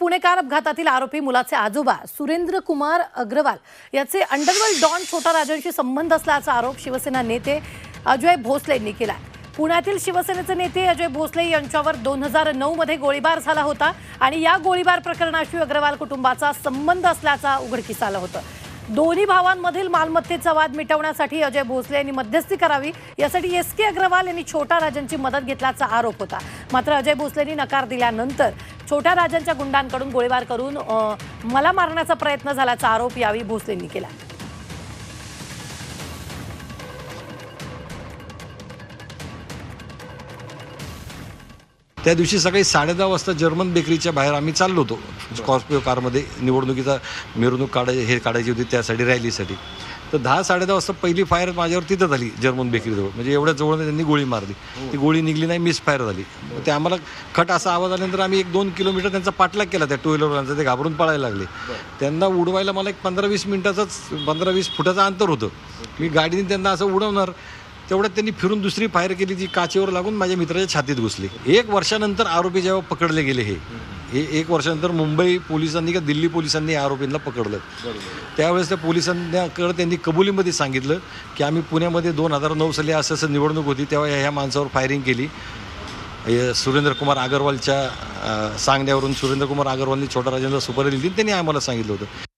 Pune car अपघातातील आरोपी मुलाचे आजोबा सुरेंद्र कुमार अग्रवाल याचे अंडरवर्ल्ड डॉन छोटा राजांशी संबंध असल्याचा आरोप शिवसेना नेते अजय भोसले यांनी केला। पुण्यातील शिवसेनेचे नेते अजय भोसले यांच्यावर 2009 मध्ये गोळीबार झाला होता आणि या गोळीबार प्रकरणाशी अग्रवाल कुटुंबाचा संबंध असल्याचा उघडकीस आलं होतं। दोन्ही भावांमधील मालमत्तेचा वाद मिटवण्यासाठी अजय भोसले यांनी मध्यस्थी करावी यासाठी एसके अग्रवाल यांनी छोटा राजांची मदत घेतल्याचा आरोप होता। मात्र अजय भोसलेंनी नकार दिल्यानंतर छोटा राजांच्या गुंडांकडून गोळीबार करून मला मारण्याचा प्रयत्न झाल्याचा आरोप यावेळी भोसलेंनी केला। त्या दिवशी सकाळी 10:30 वाजता जर्मन बेकरीच्या बाहेर आम्ही चाललो होतो स्कॉर्पिओ कारमध्ये। निवडणुकीचा मिरवणूक काढायची होती त्यासाठी रॅलीसाठी। तर 10-10:30 वाजता पहिली फायर माझ्यावर तिथं झाली जर्मन बेकरीजवळ, म्हणजे एवढ्या जवळ त्यांनी गोळी मारली। ती गोळी निघली नाही, मिस फायर झाली। ते आम्हाला खट असा आवाज आल्यानंतर आम्ही 1-2 किलोमीटर त्यांचा पाठलाग केला त्या टू व्हीलरवाल्यांचा। ते घाबरून पळायला लागले। त्यांना उडवायला मला एक 15-20 फुटाचं अंतर होतं। मी गाडीने त्यांना असं उडवणार तेवढ्यात त्यांनी फिरून दुसरी फायर केली, जी काचेवर लागून माझ्या मित्राच्या छातीत घुसली। 1 वर्षानंतर आरोपी जेव्हा पकडले गेले, हे 1 वर्षानंतर मुंबई पोलिसांनी का दिल्ली पोलिसांनी आरोपींना पकडलं। त्यावेळेस त्या पोलिसांकडे त्यांनी कबुलीमध्ये सांगितलं की आम्ही पुण्यामध्ये 2009 साली असं निवडणूक होती तेव्हा ह्या माणसावर फायरिंग केली। सुरेंद्र कुमार अग्रवालच्या सांगण्यावरून सुरेंद्र कुमार अग्रवालनी छोटा राजांना सुपारी दिली, त्यांनी आम्हाला सांगितलं होतं।